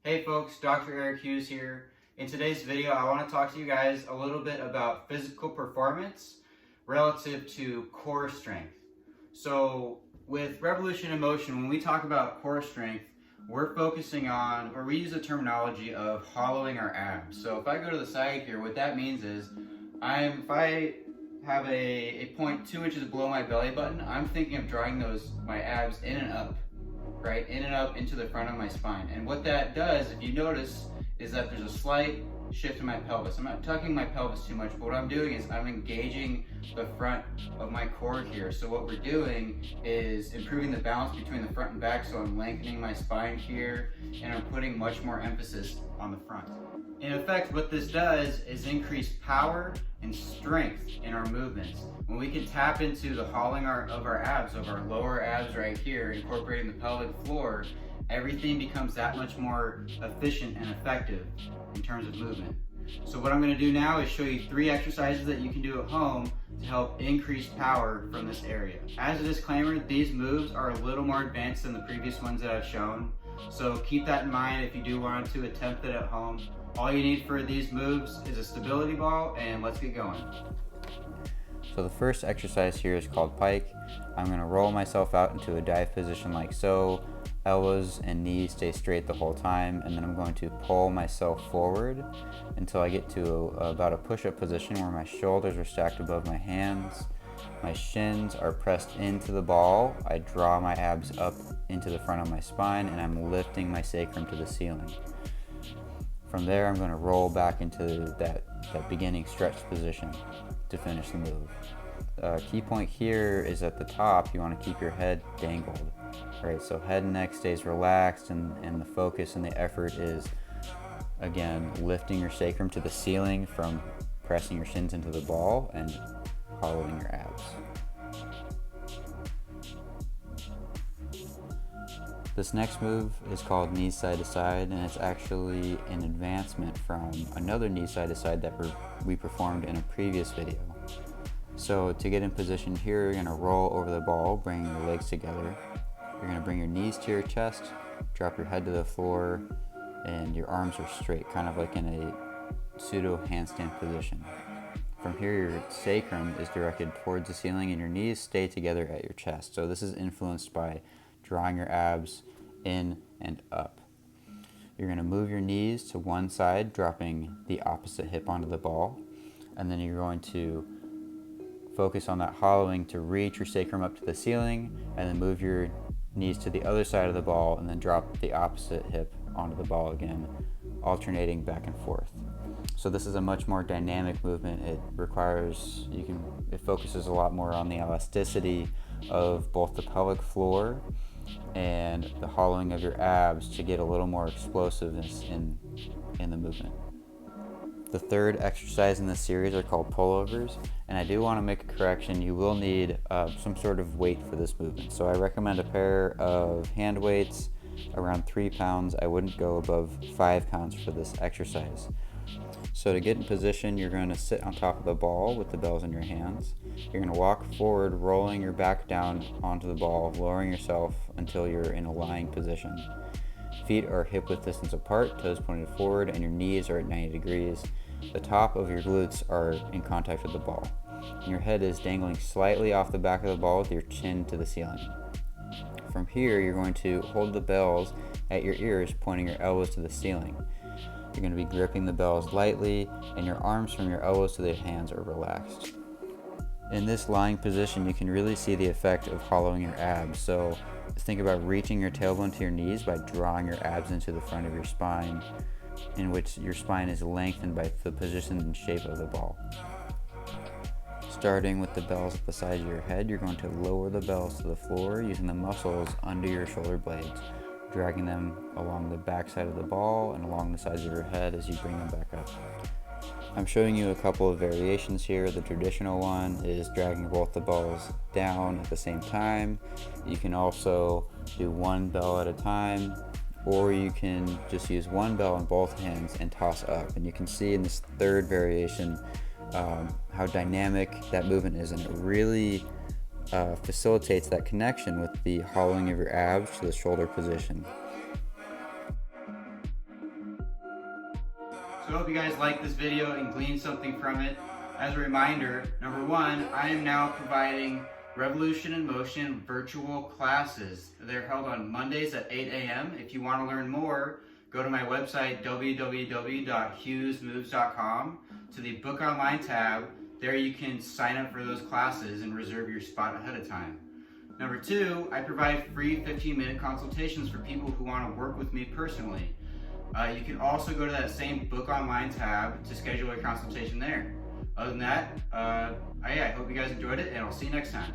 Hey folks, Dr. Eric Hughes here. In today's video, I want to talk to you guys a little bit about physical performance relative to core strength. So with Revolution in Motion, when we talk about core strength, we're focusing on, or we use the terminology of hollowing our abs. So if I go to the side here, what that means is if I have a point 2 inches below my belly button, I'm thinking of drawing my abs in and up. Right, in and up into the front of my spine. And what that does, if you notice, is that there's a slight shift in my pelvis. I'm not tucking my pelvis too much, but what I'm doing is I'm engaging the front of my core here. So what we're doing is improving the balance between the front and back, so I'm lengthening my spine here, and I'm putting much more emphasis on the front. In effect, what this does is increase power and strength in our movements. When we can tap into the hollowing of our abs, of our lower abs right here, incorporating the pelvic floor, everything becomes that much more efficient and effective in terms of movement. So what I'm going to do now is show you 3 exercises that you can do at home to help increase power from this area. As a disclaimer, these moves are a little more advanced than the previous ones that I've shown, so keep that in mind if you do want to attempt it at home. All you need for these moves is a stability ball, and let's get going. So the first exercise here is called Pike. I'm going to roll myself out into a dive position like so. Elbows and knees stay straight the whole time, and then I'm going to pull myself forward until I get to about a push-up position where my shoulders are stacked above my hands. My shins are pressed into the ball. I draw my abs up into the front of my spine, and I'm lifting my sacrum to the ceiling. From there, I'm going to roll back into that beginning stretch position to finish the move. Key point here is at the top, you want to keep your head dangled. Right, so head and neck stays relaxed, and the focus and the effort is, again, lifting your sacrum to the ceiling from pressing your shins into the ball and hollowing your abs. This next move is called knees side to side, and it's actually an advancement from another knee side to side that we performed in a previous video. So to get in position here, you're going to roll over the ball, bringing your legs together. You're going to bring your knees to your chest, drop your head to the floor, and your arms are straight, kind of like in a pseudo handstand position. From here, your sacrum is directed towards the ceiling and your knees stay together at your chest. So this is influenced by drawing your abs in and up. You're going to move your knees to one side, dropping the opposite hip onto the ball, and then you're going to focus on that hollowing to reach your sacrum up to the ceiling, and then move your knees to the other side of the ball and then drop the opposite hip onto the ball again, alternating back and forth. So this is a much more dynamic movement. It focuses a lot more on the elasticity of both the pelvic floor and the hollowing of your abs to get a little more explosiveness in the movement. The third exercise in this series are called pullovers, and I do want to make a correction. You will need some sort of weight for this movement. So I recommend a pair of hand weights around 3 pounds. I wouldn't go above 5 pounds for this exercise. So to get in position, you're going to sit on top of the ball with the bells in your hands. You're going to walk forward, rolling your back down onto the ball, lowering yourself until you're in a lying position. Feet are hip-width distance apart, toes pointed forward, and your knees are at 90 degrees. The top of your glutes are in contact with the ball. And your head is dangling slightly off the back of the ball with your chin to the ceiling. From here, you're going to hold the bells at your ears, pointing your elbows to the ceiling. You're going to be gripping the bells lightly, and your arms from your elbows to the hands are relaxed. In this lying position, you can really see the effect of hollowing your abs. So think about reaching your tailbone to your knees by drawing your abs into the front of your spine, in which your spine is lengthened by the position and shape of the ball. Starting with the bells at the side of your head, you're going to lower the bells to the floor using the muscles under your shoulder blades, dragging them along the back side of the ball and along the sides of your head as you bring them back up. I'm showing you a couple of variations here. The traditional one is dragging both the balls down at the same time. You can also do one bell at a time, or you can just use one bell in both hands and toss up. And you can see in this third variation how dynamic that movement is, and it really facilitates that connection with the hollowing of your abs to the shoulder position. So I hope you guys like this video and glean something from it. As a reminder, number one, I am now providing Revolution in Motion virtual classes. They're held on Mondays at 8 a.m. If you want to learn more, go to my website, www.hughesmoves.com, to the Book Online tab. There you can sign up for those classes and reserve your spot ahead of time. Number two, I provide free 15-minute consultations for people who want to work with me personally. You can also go to that same Book Online tab to schedule a consultation there. Other than that, I hope you guys enjoyed it, and I'll see you next time.